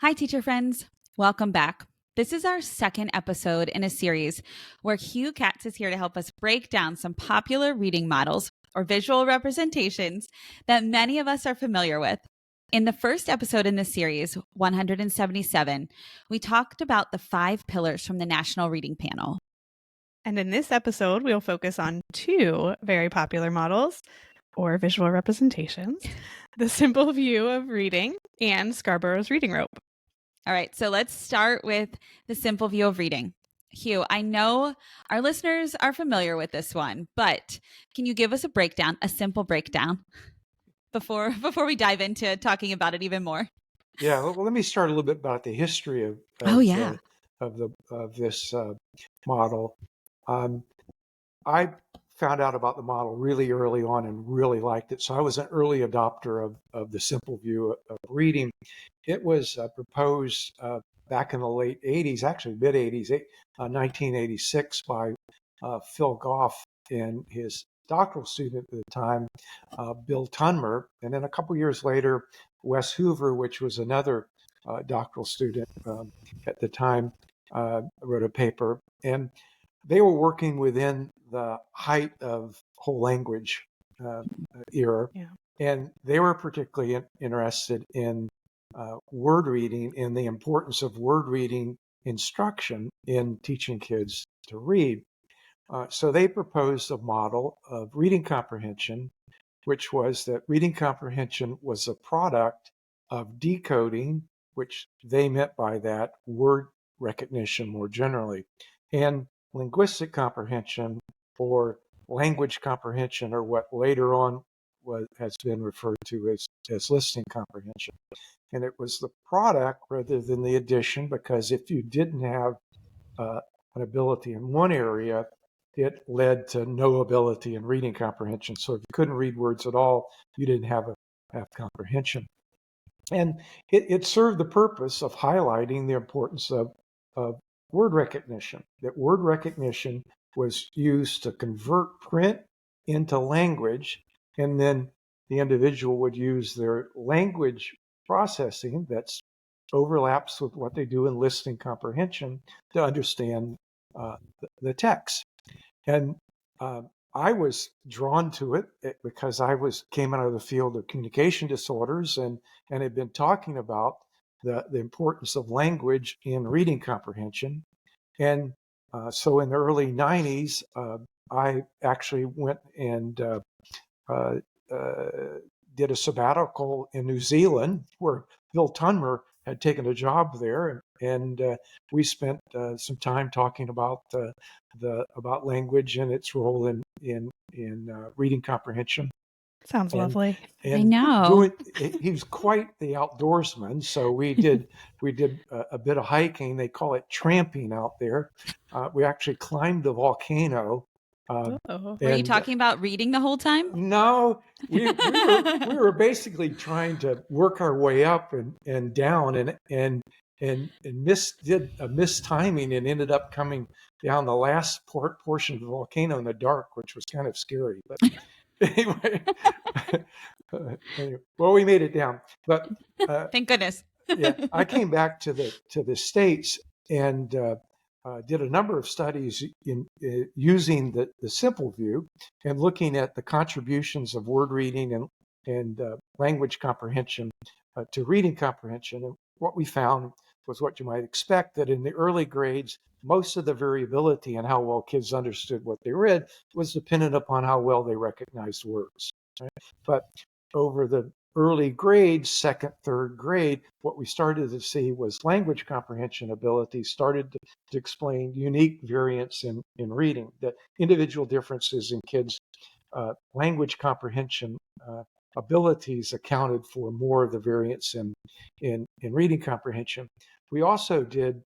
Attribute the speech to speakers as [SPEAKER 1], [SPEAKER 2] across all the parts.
[SPEAKER 1] Hi, teacher friends. Welcome back. This is our second episode in a series where Hugh Katz is here to help us break down some popular reading models or visual representations that many of us are familiar with. In the first episode in this series, 177, we talked about the 5 pillars from the National Reading Panel.
[SPEAKER 2] And in this episode, we'll focus on 2 very popular models or visual representations, the simple view of reading and Scarborough's reading rope.
[SPEAKER 1] All right, so let's start with the simple view of reading. Hugh, I know our listeners are familiar with this one, but can you give us a simple breakdown before we dive into talking about it even more?
[SPEAKER 3] Yeah, well, let me start a little bit about the history of this model. I found out about the model really early on and really liked it. So I was an early adopter of the simple view of reading. It was proposed back in the late 80s, actually mid 80s, 1986 by Phil Goff and his doctoral student at the time, Bill Tunmer. And then a couple years later, Wes Hoover, which was another doctoral student at the time, wrote a paper. And they were working within the height of whole language era.
[SPEAKER 2] Yeah.
[SPEAKER 3] And they were particularly interested in word reading and the importance of word reading instruction in teaching kids to read. So they proposed a model of reading comprehension, which was that reading comprehension was a product of decoding, which they meant by that word recognition more generally, and linguistic comprehension or language comprehension, or what later on has been referred to as listening comprehension. And it was the product rather than the addition, because if you didn't have an ability in one area, it led to no ability in reading comprehension. So if you couldn't read words at all, you didn't have comprehension. And it served the purpose of highlighting the importance of word recognition, that word recognition was used to convert print into language, and then the individual would use their language processing that overlaps with what they do in listening comprehension to understand the text. And I was drawn to it because I came out of the field of communication disorders and had been talking about the importance of language in reading comprehension. And so in the early 90s, I actually went and did a sabbatical in New Zealand, where Bill Tunmer had taken a job there, and we spent some time talking about about language and its role in reading comprehension.
[SPEAKER 2] Sounds lovely.
[SPEAKER 1] I know.
[SPEAKER 3] He was quite the outdoorsman, so we did a bit of hiking. They call it tramping out there. We actually climbed the volcano.
[SPEAKER 1] Were you talking about reading the whole time?
[SPEAKER 3] No, we were basically trying to work our way up and down and did a mistiming and ended up coming down the last portion of the volcano in the dark, which was kind of scary. But anyway, well, we made it down. But
[SPEAKER 1] thank goodness.
[SPEAKER 3] Yeah, I came back to the States and did a number of studies in using the simple view and looking at the contributions of word reading and language comprehension to reading comprehension. And what we found was what you might expect, that in the early grades, most of the variability in how well kids understood what they read was dependent upon how well they recognized words. Right? But over the early grades, second, third grade, what we started to see was language comprehension abilities started to explain unique variance in reading, the individual differences in kids' language comprehension abilities accounted for more of the variance in reading comprehension. We also did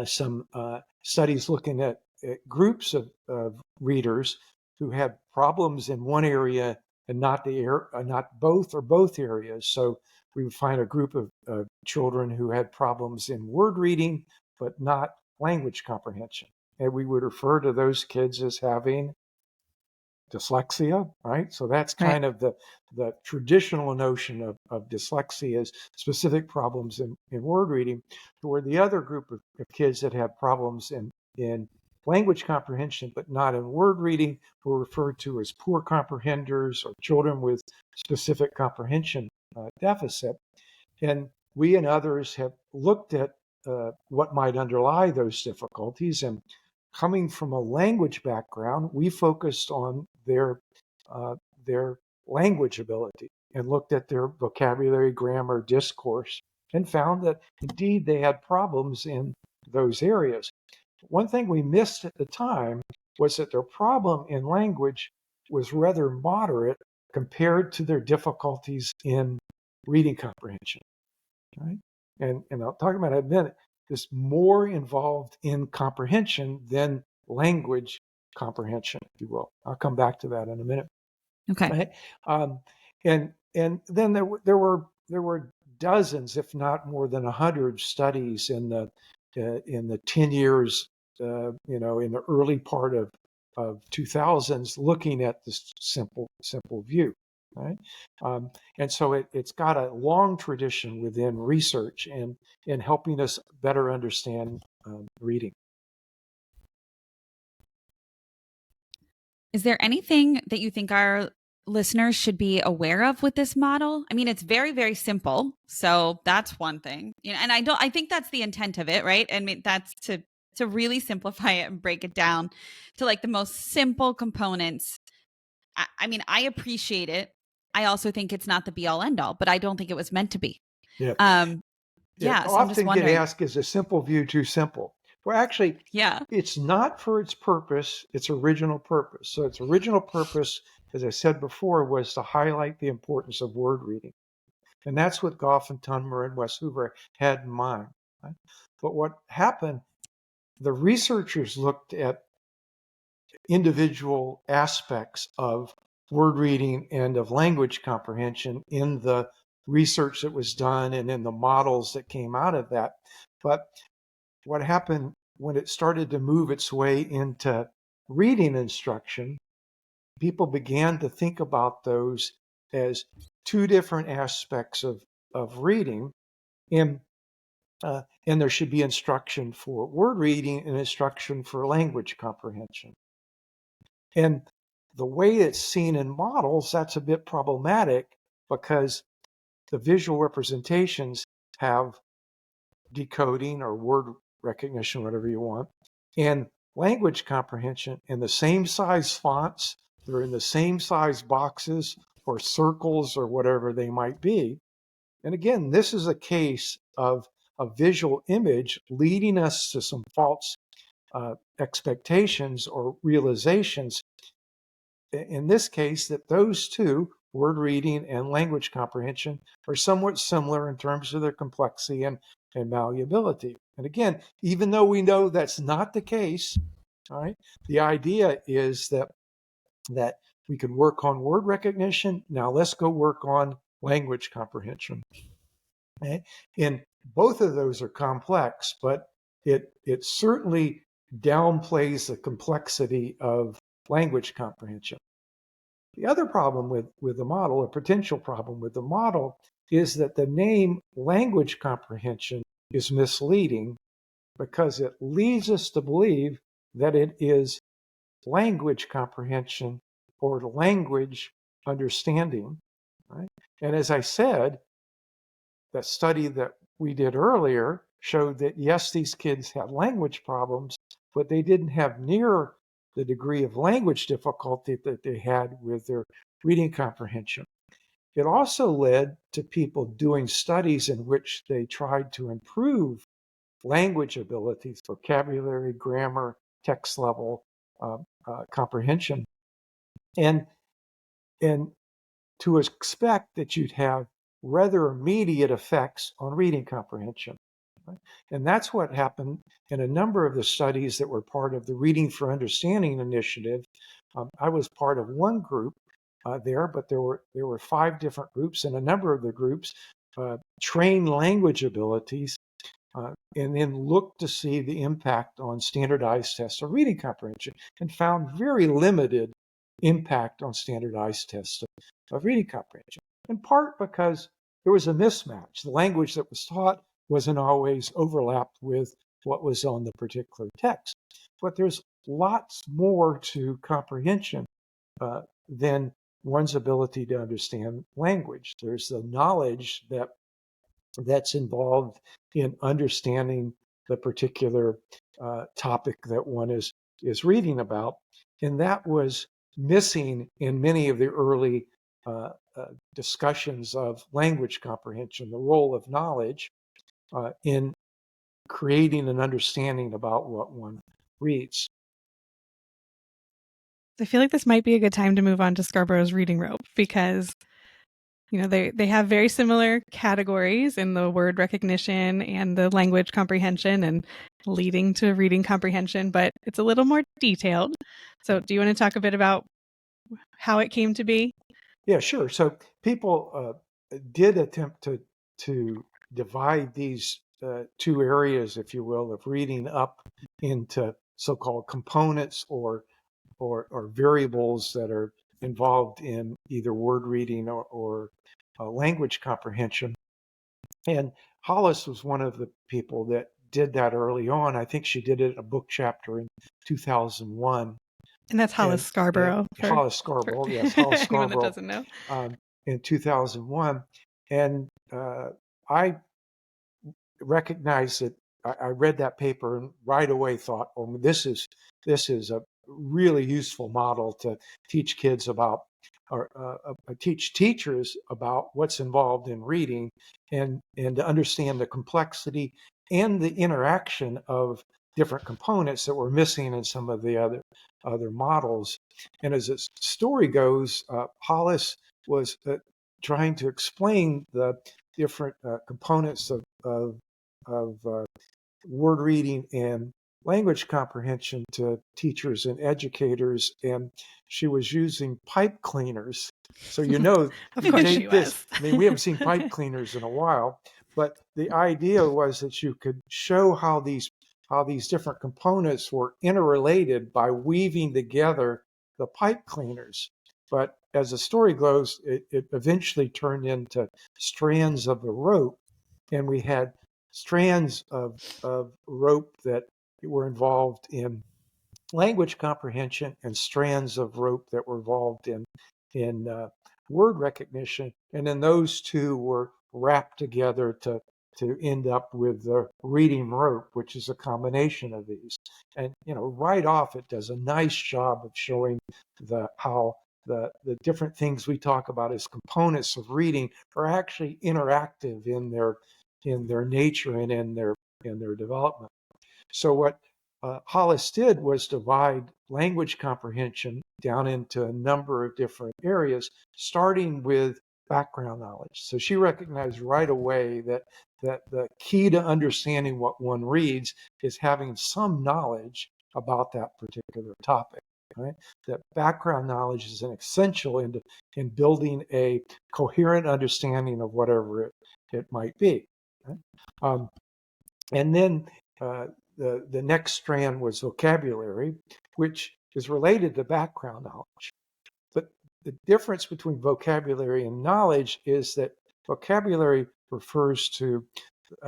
[SPEAKER 3] some studies looking at groups of readers who had problems in one area and not both areas. So we would find a group of children who had problems in word reading, but not language comprehension. And we would refer to those kids as having dyslexia, right? So that's
[SPEAKER 1] Right.
[SPEAKER 3] kind of the traditional notion of dyslexia is specific problems in word reading, where the other group of kids that have problems in language comprehension, but not in word reading, were referred to as poor comprehenders or children with specific comprehension deficit. And we and others have looked at what might underlie those difficulties. And coming from a language background, we focused on their language ability and looked at their vocabulary, grammar, discourse, and found that indeed they had problems in those areas. One thing we missed at the time was that their problem in language was rather moderate compared to their difficulties in reading comprehension. Right? And I'll talk about it in a minute, is more involved in comprehension than language comprehension, if you will. I'll come back to that in a minute.
[SPEAKER 1] Okay.
[SPEAKER 3] Right? And then there were dozens, if not more than 100 studies in the 10 years, in the early part of 2000s, looking at this simple view. Right, and so it's got a long tradition within research and in helping us better understand reading.
[SPEAKER 1] Is there anything that you think our listeners should be aware of with this model? I mean, it's very, very simple. So that's one thing. And I think that's the intent of it, right? I mean, that's to really simplify it and break it down to like the most simple components. I mean, I appreciate it. I also think it's not the be all end all, but I don't think it was meant to be.
[SPEAKER 3] Yeah.
[SPEAKER 1] Yeah. So
[SPEAKER 3] Often
[SPEAKER 1] I'm just wondering.
[SPEAKER 3] get asked, is a simple view too simple? Well, actually, it's not for its purpose, its original purpose. So its original purpose, as I said before, was to highlight the importance of word reading. And that's what Goff and Tunmer and Wes Hoover had in mind. Right? But what happened, the researchers looked at individual aspects of word reading and of language comprehension in the research that was done and in the models that came out of that. But what happened when it started to move its way into reading instruction, people began to think about those as two different aspects of reading. And there should be instruction for word reading and instruction for language comprehension. And the way it's seen in models, that's a bit problematic because the visual representations have decoding or word recognition, whatever you want, and language comprehension in the same size fonts. They're in the same size boxes or circles or whatever they might be. And again, this is a case of a visual image leading us to some false expectations or realizations. In this case, that those two, word reading and language comprehension, are somewhat similar in terms of their complexity and malleability. And again, even though we know that's not the case, all right, the idea is that we could work on word recognition. Now let's go work on language comprehension. Okay? And both of those are complex, but it certainly downplays the complexity of language comprehension. The other problem with the model, a potential problem with the model, is that the name language comprehension is misleading because it leads us to believe that it is language comprehension or language understanding. Right? And as I said, the study that we did earlier showed that, yes, these kids had language problems, but they didn't have near the degree of language difficulty that they had with their reading comprehension. It also led to people doing studies in which they tried to improve language abilities, vocabulary, grammar, text level comprehension, and to expect that you'd have rather immediate effects on reading comprehension. Right? And that's what happened in a number of the studies that were part of the Reading for Understanding initiative. I was part of one group there, but there were 5 different groups, and a number of the groups trained language abilities and then looked to see the impact on standardized tests of reading comprehension and found very limited impact on standardized tests of reading comprehension, in part because there was a mismatch. The language that was taught wasn't always overlapped with what was on the particular text. But there's lots more to comprehension than one's ability to understand language. There's the knowledge that's involved in understanding the particular topic that one is reading about, and that was missing in many of the early discussions of language comprehension. The role of knowledge in creating an understanding about what one reads.
[SPEAKER 2] I feel like this might be a good time to move on to Scarborough's reading rope, because they have very similar categories in the word recognition and the language comprehension and leading to reading comprehension, but it's a little more detailed. So do you want to talk a bit about how it came to be?
[SPEAKER 3] Yeah, sure. So people did attempt to divide these two areas, if you will, of reading up into so-called components or variables that are involved in either word reading or language comprehension. And Hollis was one of the people that did that early on. I think she did it in a book chapter in 2001.
[SPEAKER 2] And that's Hollis Scarborough.
[SPEAKER 3] Hollis Scarborough, yes, Hollis
[SPEAKER 2] Anyone that
[SPEAKER 3] Scarborough.
[SPEAKER 2] doesn't know.
[SPEAKER 3] In 2001. And I recognized that I read that paper and right away thought, oh, this is a really useful model to teach kids about, or teach teachers about what's involved in reading, and to understand the complexity and the interaction of different components that were missing in some of the other models. And as the story goes, Hollis was trying to explain the different components of word reading and language comprehension to teachers and educators, and she was using pipe cleaners. So
[SPEAKER 2] of course she was.
[SPEAKER 3] I mean, we haven't seen pipe cleaners in a while, but the idea was that you could show how these different components were interrelated by weaving together the pipe cleaners. But as the story goes, it eventually turned into strands of the rope, and we had strands of rope that were involved in language comprehension and strands of rope that were involved in word recognition, and then those two were wrapped together to end up with the reading rope, which is a combination of these. And right off, it does a nice job of showing how the different things we talk about as components of reading are actually interactive in their nature and in their development. So what Hollis did was divide language comprehension down into a number of different areas, starting with background knowledge. So she recognized right away that the key to understanding what one reads is having some knowledge about that particular topic. Right? That background knowledge is an essential in building a coherent understanding of whatever it might be. Right? And then the next strand was vocabulary, which is related to background knowledge. But the difference between vocabulary and knowledge is that vocabulary refers to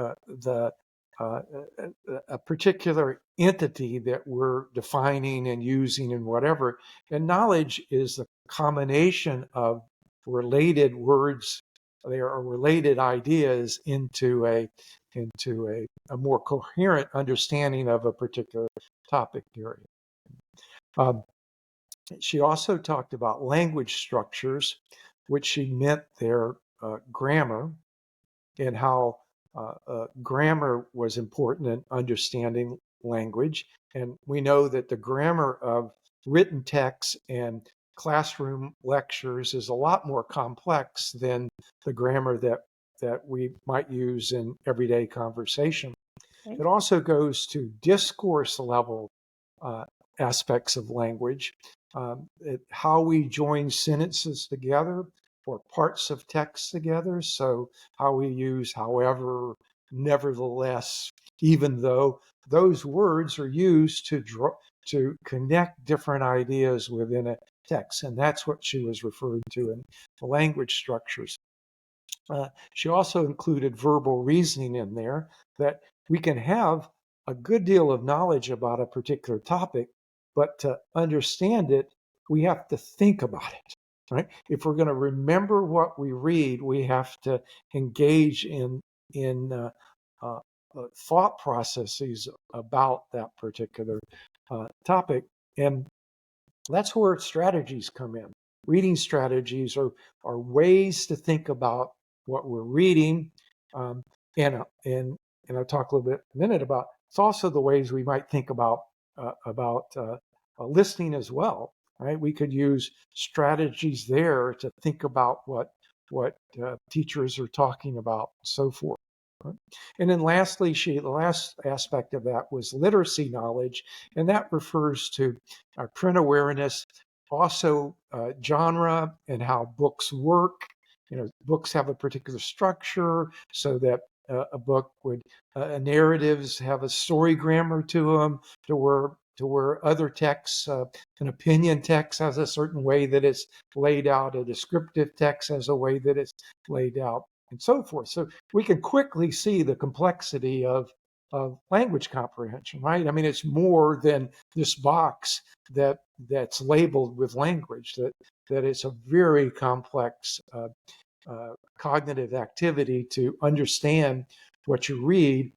[SPEAKER 3] a particular entity that we're defining and using and whatever. And knowledge is the combination of related words, they are related ideas into a more coherent understanding of a particular topic area. She also talked about language structures, which she meant their grammar, and how grammar was important in understanding language. And we know that the grammar of written text and classroom lectures is a lot more complex than the grammar that we might use in everyday conversation. Okay. It also goes to discourse level aspects of language, how we join sentences together or parts of text together. So how we use however, nevertheless, even though, those words are used to connect different ideas within text. And that's what she was referring to in the language structures. She also included verbal reasoning in there, that we can have a good deal of knowledge about a particular topic, but to understand it, we have to think about it, right? If we're going to remember what we read, we have to engage in thought processes about that particular topic. And that's where strategies come in. Reading strategies are ways to think about what we're reading, and I'll talk a little bit in a minute about. It's also the ways we might think about listening as well, right? We could use strategies there to think about what teachers are talking about, and so forth. Right? And then lastly, the last aspect of that was literacy knowledge, and that refers to our print awareness, also genre and how books work. Books have a particular structure, so that a book would narratives have a story grammar to them, to where other texts, an opinion text has a certain way that it's laid out, a descriptive text has a way that it's laid out, and so forth. So we can quickly see the complexity of language comprehension, right? I mean, it's more than this box that's labeled with language. That it's a very complex cognitive activity to understand what you read,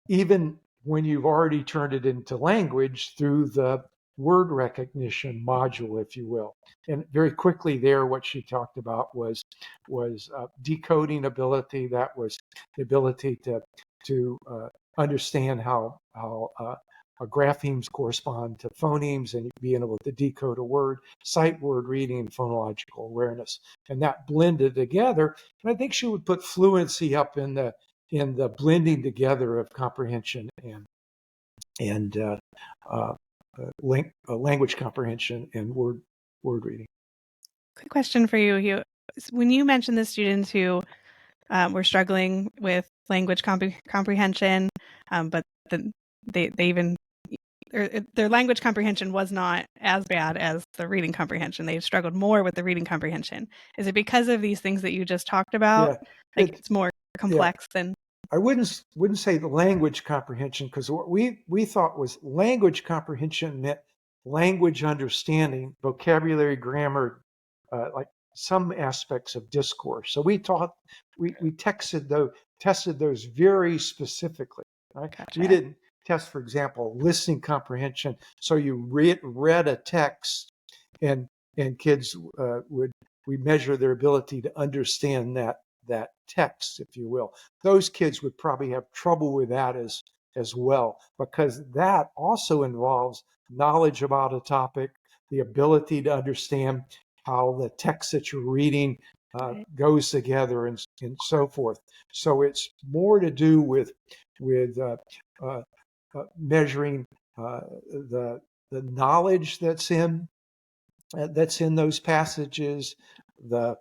[SPEAKER 3] even when you've already turned it into language through the word recognition module, if you will. And very quickly there, what she talked about was decoding ability. That was the ability to understand how graphemes correspond to phonemes, and being able to decode a word, sight word reading, and phonological awareness, and that blended together. And I think she would put fluency up in the blending together of comprehension and language comprehension and word reading.
[SPEAKER 2] Quick question for you, Hugh. When you mentioned the students who were struggling with language comprehension, but they even their language comprehension was not as bad as the reading comprehension. They struggled more with the reading comprehension. Is it because of these things that you just talked about?
[SPEAKER 3] Yeah,
[SPEAKER 2] it's more complex than.
[SPEAKER 3] I wouldn't say the language comprehension, because what we thought was language comprehension meant language understanding, vocabulary, grammar, like some aspects of discourse. So we tested those very specifically. Right?
[SPEAKER 2] Gotcha.
[SPEAKER 3] We didn't test, for example, listening comprehension. So you read a text, and kids we measure their ability to understand that text, if you will. Those kids would probably have trouble with that as well, because that also involves knowledge about a topic, the ability to understand how the text that you're reading goes together, and so forth. So it's more to do with measuring the knowledge that's in those passages, the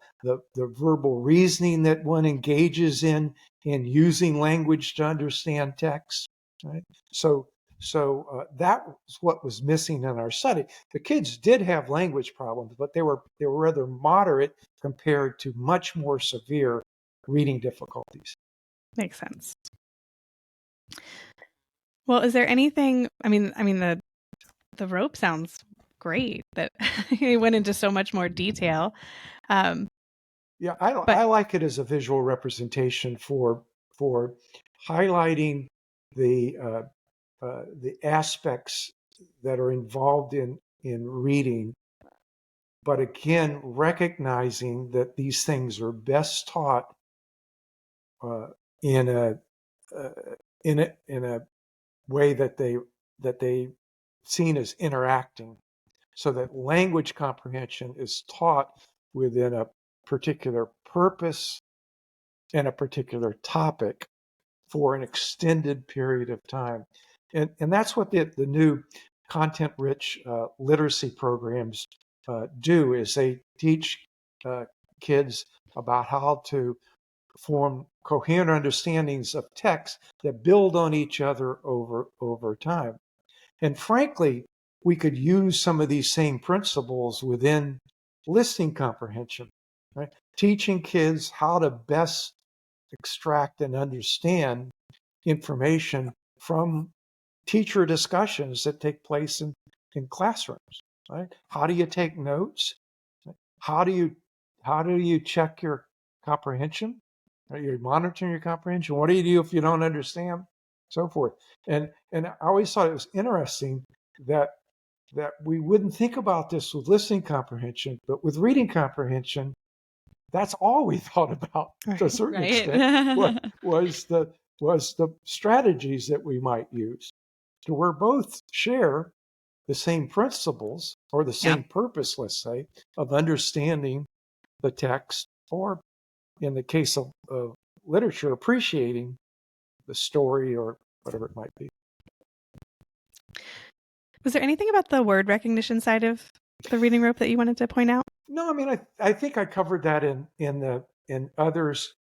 [SPEAKER 3] verbal reasoning that one engages in using language to understand text. Right. So that was what was missing in our study. The kids did have language problems, but they were rather moderate compared to much more severe reading difficulties.
[SPEAKER 2] Makes sense. Well, is there anything? I mean, the rope sounds great. That he went into so much more detail.
[SPEAKER 3] Yeah, I like it as a visual representation for highlighting the aspects that are involved in reading, but again recognizing that these things are best taught in a way that they seen as interacting, so that language comprehension is taught within a particular purpose and a particular topic for an extended period of time. And that's what the new content-rich literacy programs do, is they teach kids about how to form coherent understandings of text that build on each other over time. And frankly, we could use some of these same principles within listening comprehension, right? Teaching kids how to best extract and understand information from teacher discussions that take place in classrooms, right? How do you take notes? How do you check your comprehension? Are you monitoring your comprehension? What do you do if you don't understand? So forth. And I always thought it was interesting that we wouldn't think about this with listening comprehension, but with reading comprehension, that's all we thought about to a certain extent was the strategies that we might use to where both share the same principles or the same purpose, let's say, of understanding the text, or in the case of literature, appreciating the story or whatever it might be.
[SPEAKER 2] Was there anything about the word recognition side of the reading rope that you wanted to point out?
[SPEAKER 3] No, I mean, I think I covered that in others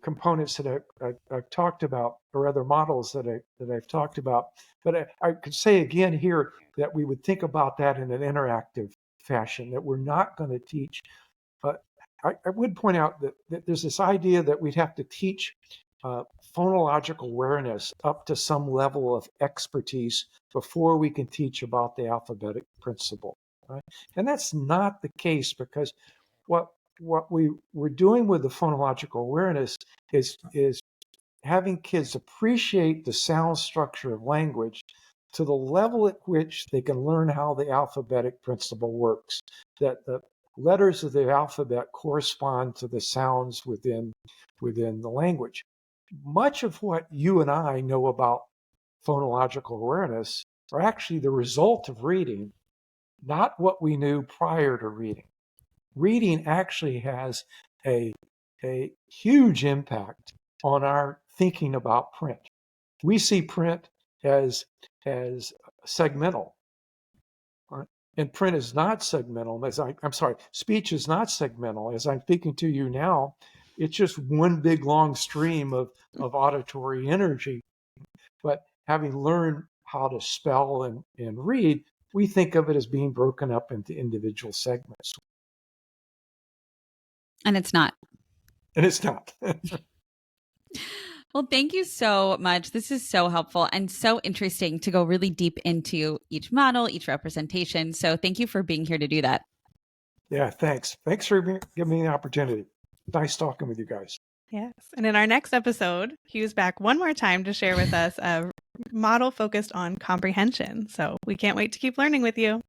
[SPEAKER 3] components that I've talked about, or other models that I've talked about. But I could say again here that we would think about that in an interactive fashion, that we're not going to teach. I would point out that there's this idea that we'd have to teach phonological awareness up to some level of expertise before we can teach about the alphabetic principle. Right? And that's not the case, because what we're doing with the phonological awareness is having kids appreciate the sound structure of language to the level at which they can learn how the alphabetic principle works, that the letters of the alphabet correspond to the sounds within the language. Much of what you and I know about phonological awareness are actually the result of reading, not what we knew prior to reading. Reading actually has a huge impact on our thinking about print. We see print as segmental, right? And print is not segmental. I'm sorry, speech is not segmental. As I'm speaking to you now, it's just one big long stream of auditory energy. But having learned how to spell and read, we think of it as being broken up into individual segments.
[SPEAKER 1] And it's not.
[SPEAKER 3] And it's not.
[SPEAKER 1] Well, thank you so much. This is so helpful and so interesting to go really deep into each model, each representation. So thank you for being here to do that.
[SPEAKER 3] Yeah, thanks. Thanks for giving me the opportunity. Nice talking with you guys.
[SPEAKER 2] Yes. And in our next episode, Hugh's back one more time to share with us a model focused on comprehension. So we can't wait to keep learning with you.